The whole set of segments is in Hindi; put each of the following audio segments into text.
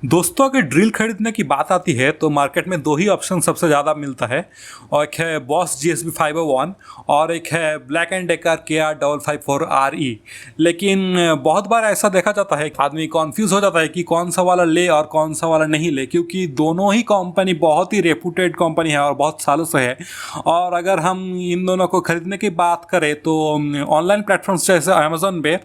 दोस्तों, अगर ड्रिल खरीदने की बात आती है तो मार्केट में दो ही ऑप्शन सबसे ज़्यादा मिलता है। और एक है बॉस GSB 501 और एक है ब्लैक एंड डेकर KR554RE। लेकिन बहुत बार ऐसा देखा जाता है कि आदमी कॉन्फ्यूज़ हो जाता है कि कौन सा वाला ले और कौन सा वाला नहीं ले, क्योंकि दोनों ही कंपनी बहुत ही रेपुटेड कंपनी है और बहुत सालों से है। और अगर हम इन दोनों को खरीदने की बात करें तो ऑनलाइन प्लेटफॉर्म्स जैसे अमेज़न पे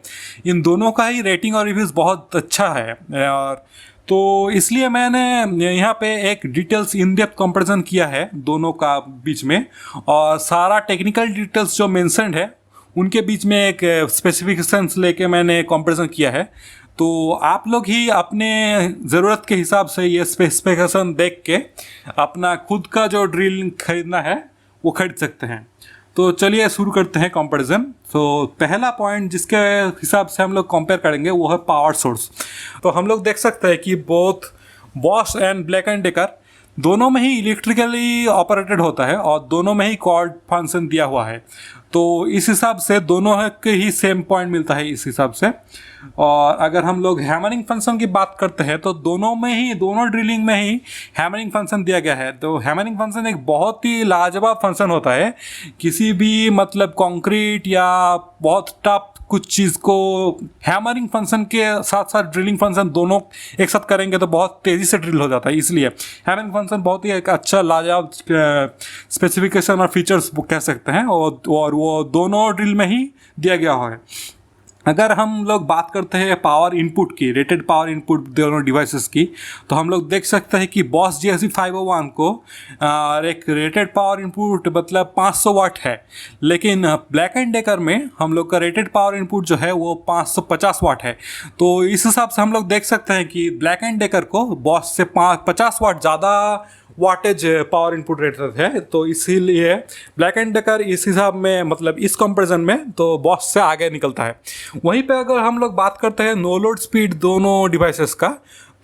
इन दोनों का ही रेटिंग और रिव्यूज़ बहुत अच्छा है। और तो इसलिए मैंने यहाँ पे एक डिटेल्स इन डेप्थ कंपैरिजन किया है दोनों का बीच में, और सारा टेक्निकल डिटेल्स जो मेंशन्ड है उनके बीच में एक स्पेसिफिकेशंस लेके मैंने कंपैरिजन किया है। तो आप लोग ही अपने ज़रूरत के हिसाब से ये स्पेसिफिकेशन देख के अपना खुद का जो ड्रिल खरीदना है वो खरीद सकते हैं। तो चलिए शुरू करते हैं कंपैरिजन। तो पहला पॉइंट जिसके हिसाब से हम लोग कंपेयर करेंगे वो है पावर सोर्स। तो हम लोग देख सकते हैं कि both Bosch and black and decker दोनों में ही इलेक्ट्रिकली ऑपरेटेड होता है और दोनों में ही कॉर्ड फंक्शन दिया हुआ है। तो इस हिसाब से दोनों के ही सेम पॉइंट मिलता है इस हिसाब से। और अगर हम लोग हैमरिंग फंक्शन की बात करते हैं तो दोनों ड्रिलिंग में ही हैमरिंग फंक्शन दिया गया है। तो हैमरिंग फंक्शन एक बहुत ही लाजवाब फंक्शन होता है। किसी भी मतलब कंक्रीट या बहुत टफ कुछ चीज़ को हैमरिंग फंक्शन के साथ साथ ड्रिलिंग फंक्शन दोनों एक साथ करेंगे तो बहुत तेज़ी से ड्रिल हो जाता है। इसलिए हैमरिंग फंक्शन बहुत ही एक अच्छा लाजवाब स्पेसिफिकेशन और फीचर्स कह सकते हैं, और वो दोनों ड्रिल में ही दिया गया है। अगर हम लोग बात करते हैं पावर इनपुट की, रेटेड पावर इनपुट दोनों डिवाइसेस की, तो हम लोग देख सकते हैं कि बॉस GSB 501 को एक रेटेड पावर इनपुट मतलब 500 वाट है। लेकिन ब्लैक एंड डेकर में हम लोग का रेटेड पावर इनपुट जो है वो 550 वाट है। तो इस हिसाब से हम लोग देख सकते हैं कि ब्लैक एंड डेकर को बॉस से 50 वाट ज़्यादा वाटेज पावर इनपुट रेटेड है। तो इसीलिए ब्लैक एंड डेकर इस हिसाब में मतलब इस कंपैरिजन में तो बॉस से आगे निकलता है। वहीं पे अगर हम लोग बात करते हैं नो लोड स्पीड दोनों डिवाइसेस का,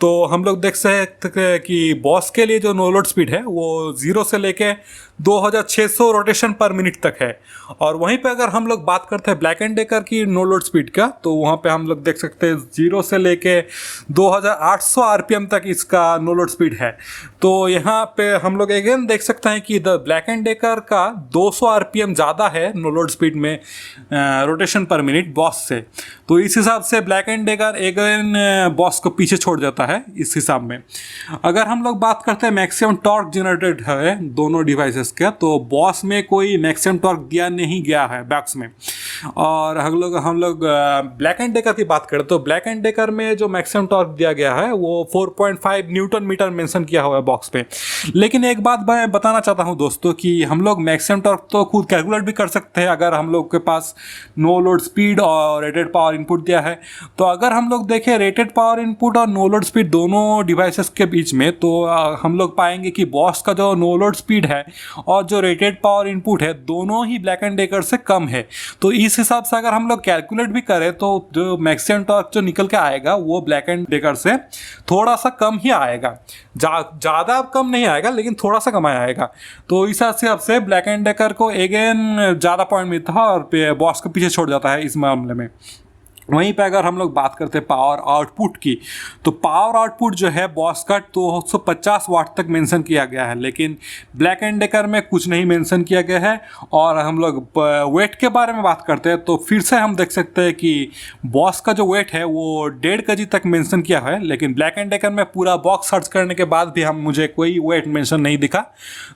तो हम लोग देख सकते हैं कि बॉस के लिए जो नो लोड स्पीड है वो 0 से लेके 2600 रोटेशन पर मिनट तक है। और वहीं पे अगर हम लोग बात करते हैं ब्लैक एंड डेकर की नो लोड स्पीड का, तो वहाँ पे हम लोग देख सकते हैं 0 से लेके 2800 RPM तक इसका नो लोड स्पीड है। तो यहाँ पे हम लोग अगेन देख सकते हैं कि द ब्लैक एंड डेकर का 200 RPM ज़्यादा है नो लोड स्पीड में रोटेशन पर मिनट बॉस से। तो इस हिसाब से black and decker again boss को पीछे छोड़ जाता है इस हिसाब में। अगर हम लोग बात करते हैं मैक्सिमम टॉर्क जनरेटेड है दोनों डिवाइसेस का, तो बॉस में कोई मैक्सिमम टॉर्क दिया नहीं गया है बैक्स में। और हम लोग ब्लैक एंड डेकर की बात करें तो ब्लैक एंड डेकर में जो मैक्सिमम टॉर्क दिया गया है वो 4.5 न्यूटन मीटर मेंशन किया हुआ है बॉक्स पे। लेकिन एक बात मैं बताना चाहता हूं दोस्तों कि हम लोग मैक्सिमम टॉर्क तो खुद कैलकुलेट भी कर सकते हैं अगर हम लोग के पास नो लोड स्पीड और रेटेड पावर इनपुट दिया है। तो अगर हम लोग देखें रेटेड पावर इनपुट और नो लोड स्पीड दोनों डिवाइसेस के बीच में, तो हम लोग पाएंगे कि बॉस का जो नो लोड स्पीड है और जो रेटेड पावर इनपुट है दोनों ही ब्लैक एंड डेकर से कम है। तो इस हिसाब से अगर हम लोग कैलकुलेट भी करें तो जो मैक्सिमम टॉर्क जो निकल के आएगा वो ब्लैक एंड डेकर से थोड़ा सा कम ही आएगा। ज़्यादा कम नहीं आएगा लेकिन थोड़ा सा कम आएगा। तो इस हिसाब से ब्लैक एंड डेकर को अगेन ज़्यादा पॉइंट मिलता है और बॉस को पीछे छोड़ जाता है इस मामले में। वहीं पे अगर हम लोग बात करते हैं पावर आउटपुट की, तो पावर आउटपुट जो है बॉस का 250 वाट तक मेंशन किया गया है, लेकिन ब्लैक एंड डेकर में कुछ नहीं मेंशन किया गया है। और हम लोग वेट के बारे में बात करते हैं तो फिर से हम देख सकते हैं कि बॉस का जो वेट है वो 1.5 kg तक मेंशन किया है, लेकिन ब्लैक एंड डेकर में पूरा बॉक्स सर्च करने के बाद भी मुझे कोई वेट मेंशन नहीं दिखा।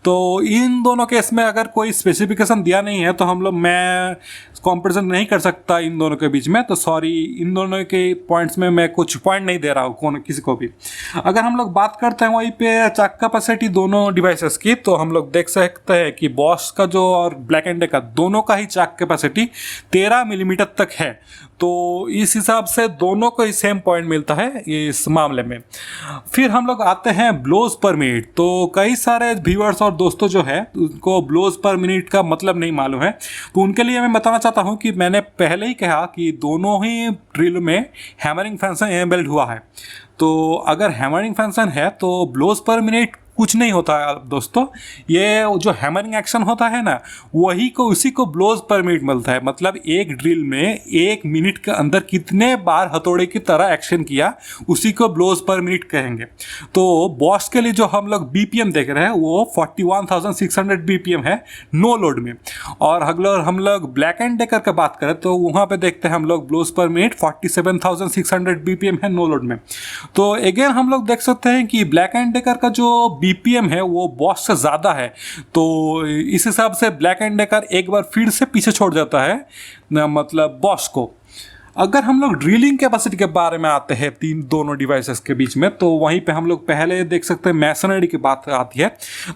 तो इन दोनों केस में अगर कोई स्पेसिफिकेशन दिया नहीं है तो मैं कंपैरिजन नहीं कर सकता इन दोनों के बीच में। तो सॉरी, इन दोनों के पॉइंट्स में मैं कुछ पॉइंट नहीं दे रहा हूँ किसी को भी। अगर हम लोग बात करते हैं वहीं पे चक कैपेसिटी दोनों डिवाइसेस की, तो हम लोग देख सकते हैं कि बॉस का जो और ब्लैक एंड डेकर दोनों का ही चक कैपेसिटी 13 मिलीमीटर तक है। तो इस हिसाब से दोनों को ही सेम पॉइंट मिलता है इस मामले में। फिर हम लोग आते हैं ब्लोज पर मिनट। तो कई सारे व्यूअर्स और दोस्तों जो है उनको ब्लोज पर मिनट का मतलब नहीं मालूम है, तो उनके लिए मैं बताना चाहता हूं कि मैंने पहले ही कहा कि दोनों ही ड्रिल में हैमरिंग फंक्शन इनेबल्ड हुआ है। तो अगर हैमरिंग फंक्शन है तो ब्लोज पर मिनट कुछ नहीं होता है दोस्तों। ये जो हैमरिंग एक्शन होता है ना, वही को उसी को ब्लोज पर मिनट मिलता है। मतलब एक ड्रिल में 1 मिनट के अंदर कितने बार हथौड़े की तरह एक्शन किया, उसी को ब्लोज पर मिनट कहेंगे। तो बॉश के लिए जो हम लोग बीपीएम देख रहे हैं वो 41,600 बीपीएम है नो लोड में। और अगर हम लोग ब्लैक एंड डेकर का बात करें तो वहाँ पे देखते हैं हम लोग ब्लोज पर मिनट 47,600 बीपीएम है नो लोड में। तो अगेन हम लोग देख सकते हैं कि ब्लैक एंड डेकर का जो बीपीएम है वो बॉश से ज़्यादा है। तो इस हिसाब से ब्लैक एंड डेकर एक बार फिर से पीछे छोड़ जाता है मतलब बॉश को। अगर हम लोग ड्रिलिंग कैपेसिटी के बारे में आते हैं दोनों डिवाइसेस के बीच में, तो वहीं पे हम लोग पहले देख सकते हैं मैसनरी की बात आती है।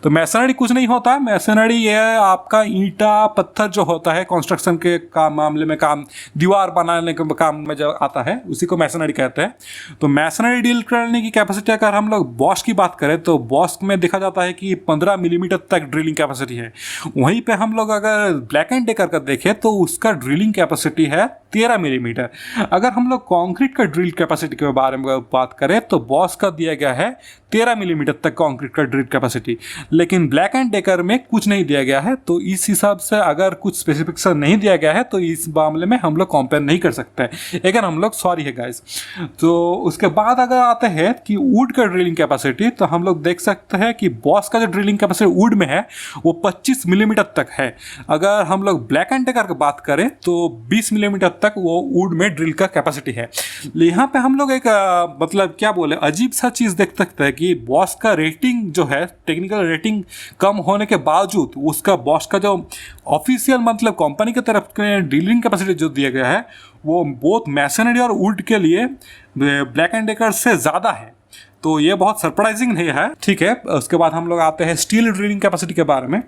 तो मैसनरी कुछ नहीं होता है, मैसनरी ये आपका ईंटा पत्थर जो होता है कंस्ट्रक्शन के काम मामले में काम दीवार बनाने के काम में जो आता है उसी को मैसनरी कहते हैं। तो मैसनरी डील करने की कैपेसिटी अगर हम लोग बॉश की बात करें तो बॉश में देखा जाता है कि 15 मिलीमीटर तक ड्रिलिंग कैपेसिटी है। वहीं पर हम लोग अगर ब्लैक एंड डेकर का देखें तो उसका ड्रिलिंग कैपेसिटी है 13 मिलीमीटर। अगर हम लोग कंक्रीट का ड्रिल कैपेसिटी के बारे में बात करें तो बॉश का दिया गया है 13 मिलीमीटर तक कंक्रीट का ड्रिल कैपेसिटी, लेकिन ब्लैक एंड डेकर में कुछ नहीं दिया गया है। तो इस हिसाब से अगर कुछ स्पेसिफिकेशन नहीं दिया गया है तो इस मामले में हम लोग कंपेयर नहीं कर सकते, लेकिन हम लोग सॉरी है गाइस। तो उसके बाद अगर आते हैं कि वुड का ड्रिलिंग कैपेसिटी, तो हम लोग देख सकते हैं कि बॉश का जो ड्रिलिंग कैपेसिटी वुड में है वो 25 मिलीमीटर तक है। अगर हम लोग ब्लैक एंड डेकर की बात करें तो 20 मिलीमीटर तक वो वुड में ड्रिल का कैपेसिटी है। यहाँ पे हम लोग एक मतलब क्या बोले अजीब सा चीज़ देख सकते हैं कि बॉश का रेटिंग जो है टेक्निकल रेटिंग कम होने के बावजूद उसका बॉश का जो ऑफिशियल मतलब कंपनी की तरफ के ड्रिलिंग कैपेसिटी जो दिया गया है वो बोथ मैसनरी और वुड के लिए ब्लैक एंड डेकर से ज़्यादा है। तो ये बहुत सरप्राइजिंग नहीं है, ठीक है। उसके बाद हम लोग आते हैं स्टील ड्रिलिंग कैपेसिटी के बारे में।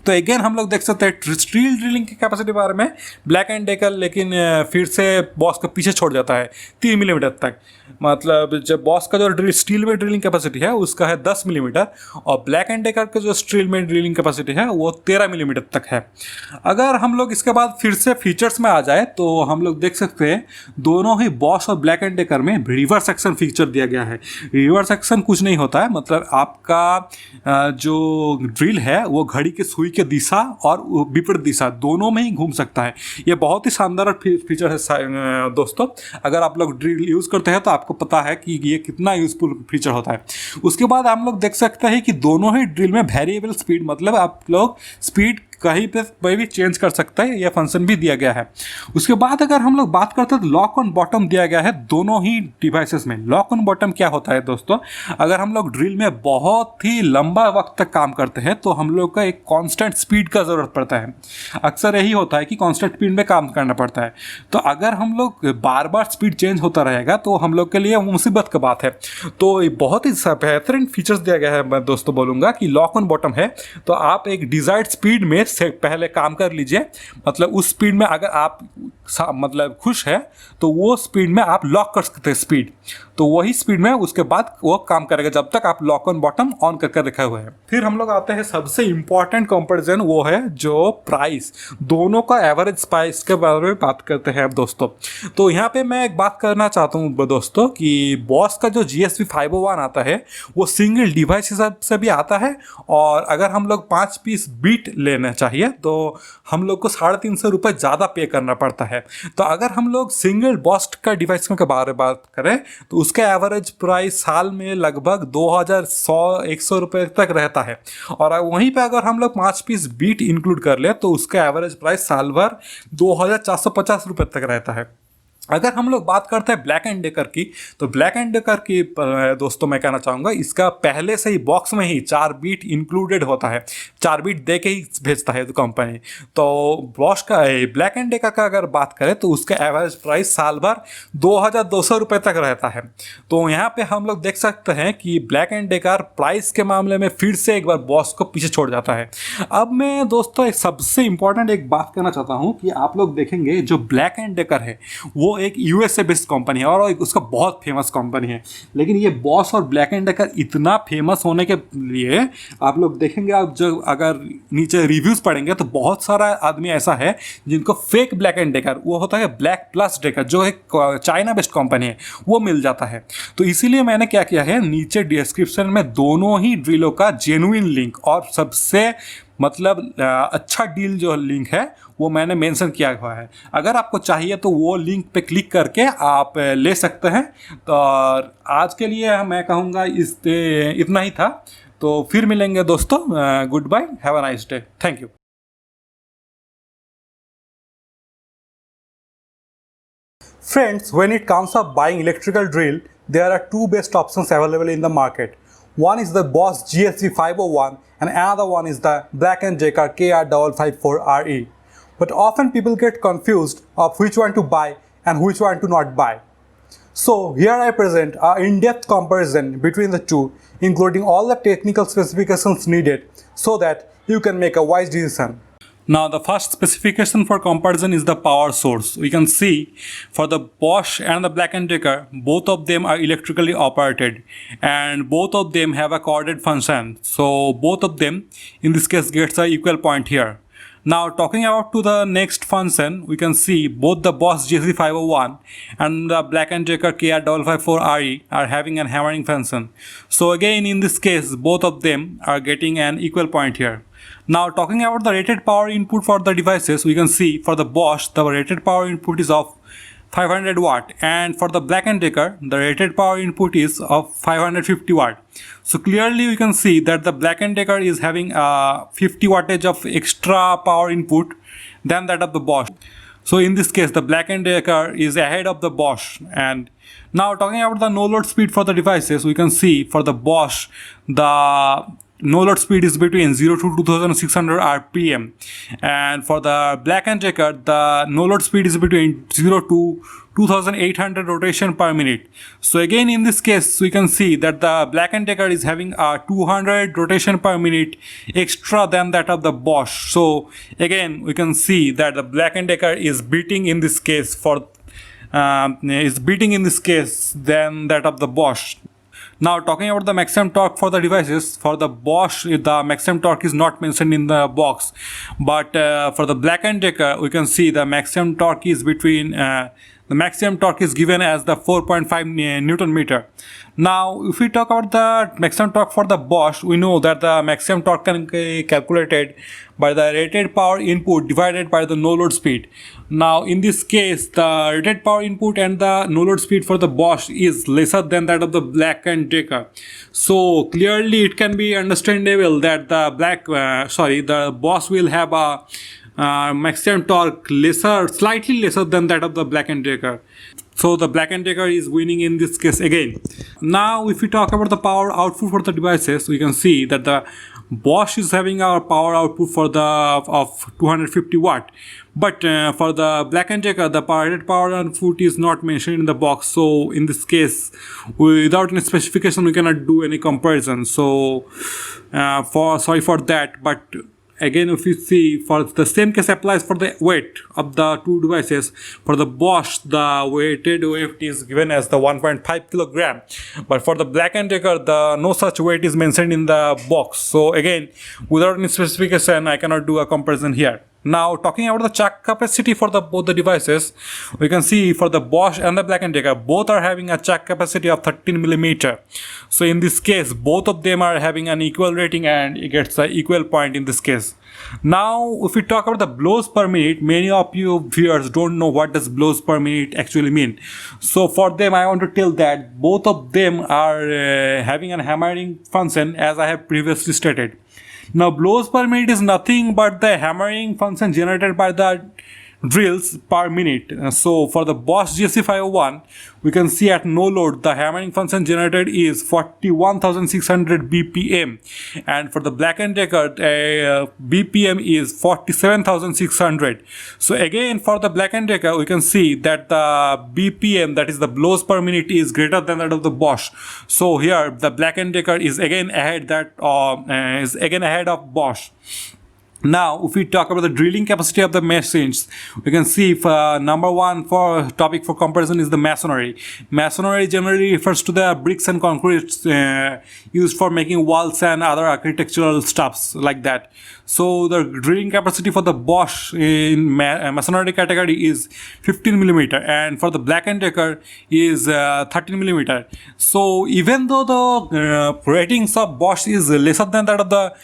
तो अगेन हम लोग देख सकते हैं स्टील ड्रिलिंग की कैपेसिटी के बारे में ब्लैक एंड डेकर लेकिन फिर से बॉस को पीछे छोड़ जाता है 3 मिलीमीटर तक। मतलब जब बॉस का जो स्टील में ड्रिलिंग कैपेसिटी है उसका है 10 मिलीमीटर और ब्लैक एंड डेकर का जो स्टील में ड्रिलिंग कैपेसिटी है वो 13 मिलीमीटर तक है। अगर हम लोग इसके बाद फिर से फीचर्स में आ जाए तो हम लोग देख सकते हैं दोनों ही बॉस और ब्लैक एंड डेकर में रिवर्स एक्शन फीचर दिया गया है। रिवर्स एक्शन कुछ नहीं होता है, मतलब आपका जो ड्रिल है वो घड़ी के सुई के दिशा और विपरीत दिशा दोनों में ही घूम सकता है। ये बहुत ही शानदार फीचर है दोस्तों। अगर आप लोग ड्रिल यूज़ करते हैं तो आपको पता है कि ये कितना यूजफुल फीचर होता है। उसके बाद हम लोग देख सकते हैं कि दोनों ही ड्रिल में वेरिएबल स्पीड, मतलब आप लोग स्पीड कहीं पे कोई भी चेंज कर सकता है, यह फंक्शन भी दिया गया है। उसके बाद अगर हम लोग बात करते हैं तो लॉक ऑन बॉटम दिया गया है दोनों ही डिवाइसेस में। लॉक ऑन बॉटम क्या होता है दोस्तों, अगर हम लोग ड्रिल में बहुत ही लंबा वक्त तक काम करते हैं तो हम लोग का एक कांस्टेंट स्पीड का ज़रूरत पड़ता है। अक्सर यही होता है कि कांस्टेंट स्पीड में काम करना पड़ता है। तो अगर हम लोग बार बार स्पीड चेंज होता रहेगा तो हम लोग के लिए मुसीबत की बात है। तो बहुत ही बेहतरीन फीचर्स दिया गया है। मैं दोस्तों बोलूँगा कि लॉक ऑन बॉटम है तो आप एक डिजायर्ड स्पीड में से पहले काम कर लीजिए। मतलब उस स्पीड में अगर आप मतलब खुश है तो वो स्पीड में आप लॉक कर सकते हैं स्पीड, तो वही स्पीड में उसके बाद वो काम करेगा जब तक आप लॉक ऑन बॉटम ऑन करके रखे हुए हैं। फिर हम लोग आते हैं सबसे इंपॉर्टेंट कंपैरिजन, वो है जो प्राइस, दोनों का एवरेज प्राइस के बारे में बात करते हैं अब दोस्तों। तो यहाँ पे मैं एक बात करना चाहता हूँ दोस्तों कि बॉस का जो GSP 501 आता है वो सिंगल डिवाइस हिसाब से भी आता है, और अगर हम लोग 5 पीस बीट लेना चाहिए तो हम लोग को 350 रुपये ज़्यादा पे करना पड़ता है। तो अगर हम लोग सिंगल बॉस का डिवाइस के बारे में बात करें तो उसका एवरेज प्राइस साल में लगभग 2100 रुपये तक रहता है, और वहीं पे अगर हम लोग 5 पीस बीट इंक्लूड कर ले तो उसका एवरेज प्राइस साल भर 2450 रुपये तक रहता है। अगर हम लोग बात करते हैं ब्लैक एंड डेकर की, तो ब्लैक एंड डेकर की दोस्तों मैं कहना चाहूँगा इसका पहले से ही बॉक्स में ही 4 बीट इंक्लूडेड होता है, 4 बीट दे के ही भेजता है तो कंपनी। तो बॉस का ब्लैक एंड डेकर का अगर बात करें तो उसका एवरेज प्राइस साल भर 2200 रुपये तक रहता है। तो यहाँ पे हम लोग देख सकते हैं कि ब्लैक एंड डेकर प्राइस के मामले में फिर से एक बार बॉस को पीछे छोड़ जाता है। अब मैं दोस्तों सबसे इंपॉर्टेंट एक बात कहना चाहता हूँ कि आप लोग देखेंगे जो ब्लैक एंड डेकर है वो एक यूएसए बेस्ड कंपनी है और उसका बहुत फेमस कंपनी है। लेकिन ये बॉश और ब्लैक एंड डेकर इतना फेमस होने के लिए आप लोग देखेंगे, आप जो अगर नीचे रिव्यूज़ पढ़ेंगे तो बहुत सारा आदमी ऐसा है जिनको फेक ब्लैक एंड डेकर, वो होता है ब्लैक प्लस डेकर जो एक चाइना बेस्ड कंपनी है, वो मिल जाता है। तो इसीलिए मैंने क्या किया है, नीचे डिस्क्रिप्शन में दोनों ही ड्रिलों का जेन्युइन लिंक और सबसे मतलब अच्छा डील जो लिंक है वो मैंने मेंशन किया हुआ है। अगर आपको चाहिए तो वो लिंक पे क्लिक करके आप ले सकते हैं। तो आज के लिए मैं कहूँगा इतना ही था। तो फिर मिलेंगे दोस्तों, good bye, have a nice day, thank you. Friends, when it comes to buying electrical drill, there are two best options available in the market. One is the Bosch GSV 501 and another one is the Black & Decker KR554RE. But often people get confused of which one to buy and which one to not buy. So here I present a in-depth comparison between the two, including all the technical specifications needed so that you can make a wise decision. Now the first specification for comparison is the power source. We can see for the Bosch and the Black & Decker, both of them are electrically operated and both of them have a corded function. So both of them in this case gets a equal point here. Now talking about to the next function, we can see both the Bosch GSV 501 and the Black & Decker KR554RE are having a hammering function. So again in this case both of them are getting an equal point here. Now talking about the rated power input for the devices, we can see for the Bosch the rated power input is of 500 watt and for the Black & Decker the rated power input is of 550 watt. So clearly we can see that the Black & Decker is having 50 wattage of extra power input than that of the Bosch. So in this case the Black & Decker is ahead of the Bosch. And now talking about the no load speed for the devices, we can see for the Bosch the no load speed is between 0 to 2600 rpm and for the Black & Decker the no load speed is between 0 to 2800 rotation per minute. So again in this case we can see that the Black & Decker is having a 200 rotation per minute extra than that of the Bosch. So again we can see that the Black & Decker is beating in this case than that of the Bosch. Now talking about the maximum torque for the devices, for the Bosch the maximum torque is not mentioned in the box, but for the Black & Decker we can see the maximum torque is between the maximum torque is given as the 4.5 Newton meter. Now if we talk about the maximum torque for the Bosch, we know that the maximum torque can be calculated by the rated power input divided by the no load speed. Now in this case the rated power input and the no load speed for the Bosch is lesser than that of the Black & Decker. So clearly it can be understandable that the Bosch will have a maximum torque slightly lesser than that of the Black & Decker. So the Black & Decker is winning in this case again. Now if we talk about the power output for the devices, we can see that the Bosch is having our power output of 250 watt, but for the Black & Decker the rated power output is not mentioned in the box. So in this case without any specification we cannot do any comparison. So sorry for that. But again if you see for the same case applies for the weight of the two devices. For the Bosch the weighted weight is given as the 1.5 kilogram, but for the Black & Decker the no such weight is mentioned in the box. So again without any specification I cannot do a comparison here. Now talking about the chuck capacity for both the devices, we can see for the Bosch and the Black & Decker both are having a chuck capacity of 13 millimeter. So in this case both of them are having an equal rating and it gets an equal point in this case. Now if we talk about the blows per minute, many of you viewers don't know what does blows per minute actually mean. So for them I want to tell that both of them are having a hammering function as I have previously stated. Now blows per minute is nothing but the hammering function generated by the drills per minute. So for the Bosch GSV 501 we can see at no load the hammering function generated is 41,600 BPM, and for the Black & Decker BPM is 47,600. So again for the Black & Decker we can see that the BPM, that is the blows per minute, is greater than that of the Bosch. So here the Black & Decker is again ahead of Bosch. Now, if we talk about the drilling capacity of the machines, we can see if, number one for topic for comparison is the masonry. Masonry generally refers to the bricks and concrete used for making walls and other architectural stuffs like that. So the drilling capacity for the Bosch in masonry category is 15 millimeter, and for the Black & Decker is 13 millimeter. So even though the ratings of Bosch is lesser than that of the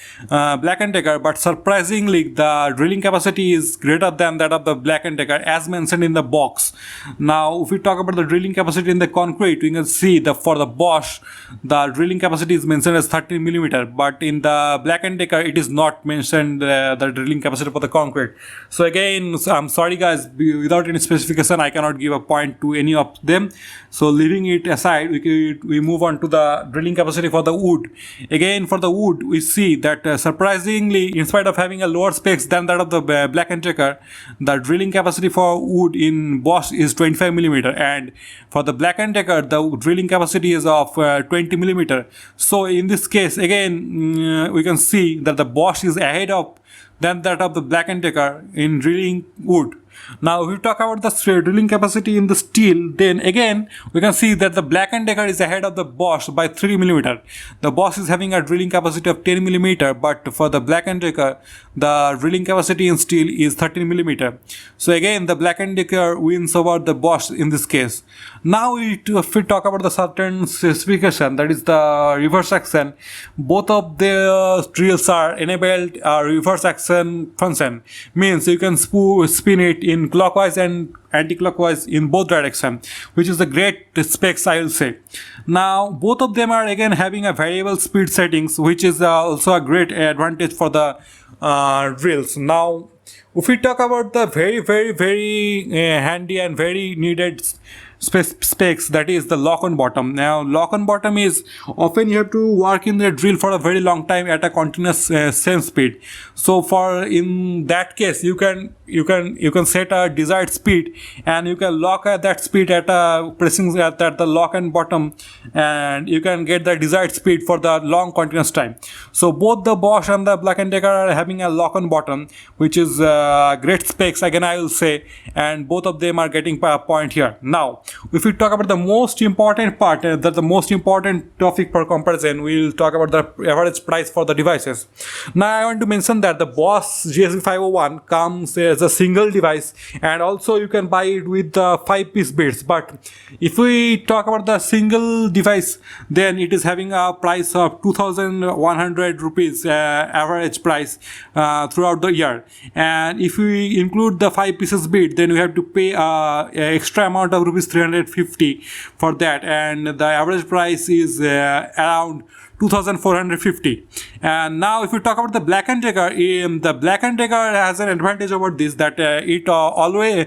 Black & Decker, but surprisingly the drilling capacity is greater than that of the Black & Decker as mentioned in the box. Now if we talk about the drilling capacity in the concrete, we can see that for the Bosch the drilling capacity is mentioned as 13 millimeter, but in the Black & Decker it is not mentioned the drilling capacity for the concrete. So again, I'm sorry guys, without any specification I cannot give a point to any of them. So leaving it aside, we move on to the drilling capacity for the wood. Again, for the wood we see that surprisingly, in spite of having a lower specs than that of the Black & Decker, the drilling capacity for wood in Bosch is 25 millimeter, and for the Black & Decker the drilling capacity is of 20 millimeter. So in this case again, we can see that the Bosch is ahead of than that of the Black & Decker in drilling wood. Now if we talk about the drilling capacity in the steel, then again we can see that the Black & Decker is ahead of the Bosch by 3 millimeter. The Bosch is having a drilling capacity of 10 millimeter, but for the Black & Decker the drilling capacity in steel is 13 millimeter. So again the Black & Decker wins over the Bosch in this case. Now if we talk about the certain specification, that is the reverse action, both of the drills are enabled reverse action function, means you can spin it in clockwise and anti-clockwise in both direction, which is the great specs I will say. Now both of them are again having a variable speed settings, which is also a great advantage for the drills. Now if we talk about the very handy and very needed specs, that is the lock on bottom. Now lock on bottom is often you have to work in the drill for a very long time at a continuous same speed. So for in that case you can set a desired speed, and you can lock at that speed at pressing at the lock and bottom, and you can get the desired speed for the long continuous time. So both the Bosch and the Black & Decker are having a lock on bottom, which is great specs again I will say, and both of them are getting a point here. Now if we talk about the most important part, that the most important topic for comparison, we will talk about the average price for the devices. Now I want to mention that the Bosch GSB 501 comes as a single device, and also you can buy it with the 5-piece bits. But if we talk about the single device, then it is having a price of 2,100 rupees average price throughout the year. And if we include the 5 pieces bit, then we have to pay extra amount of rupees 350 for that, and the average price is around 2,450. And now if we talk about the Black & Decker, the Black & Decker has an advantage over this, that it already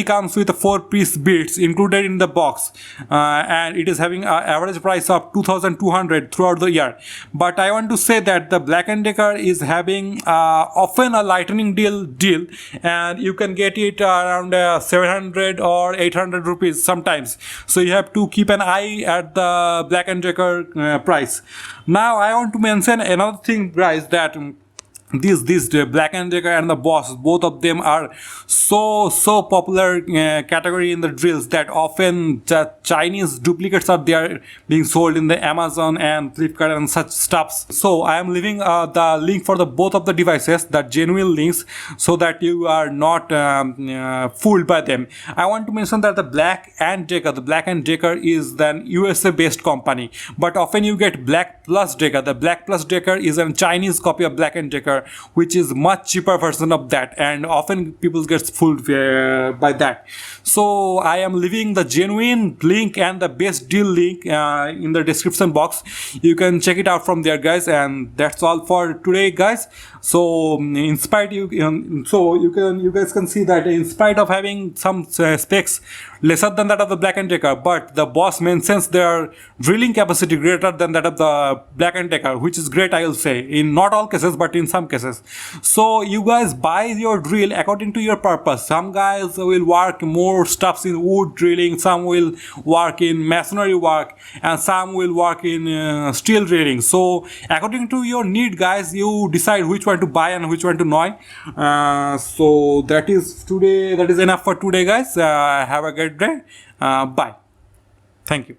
comes with 4-piece bits included in the box, and it is having an average price of 2,200 throughout the year. But I want to say that the Black & Decker is having often a lightning deal, and you can get it around 700 or 800 rupees sometimes. So you have to keep an eye at the Black & Decker price. Now I want to mention another thing, guys, that this Black & Decker and the Bosch, both of them are so popular category in the drills that often the Chinese duplicates are there being sold in the Amazon and Flipkart and such stuffs. So I am leaving the link for the both of the devices, the genuine links, so that you are not fooled by them. I want to mention that the Black & Decker is an USA based company, but often you get Black Plus Decker. The Black Plus Decker is a Chinese copy of Black & Decker, which is much cheaper version of that, and often people get fooled by that. So I am leaving the genuine link and the best deal link in the description box. You can check it out from there, guys. And that's all for today, guys. So in spite you guys can see that in spite of having some specs lesser than that of the Black & Decker, but the Boss mentions their drilling capacity greater than that of the Black & Decker, which is great, I will say, in not all cases, but in some cases. So you guys buy your drill according to your purpose. Some guys will work more stuffs in wood drilling, some will work in masonry work, and some will work in steel drilling. So according to your need, guys, you decide which one to buy and which one to not. So that is today. That is enough for today, guys. Have a great day. Bye. Thank you.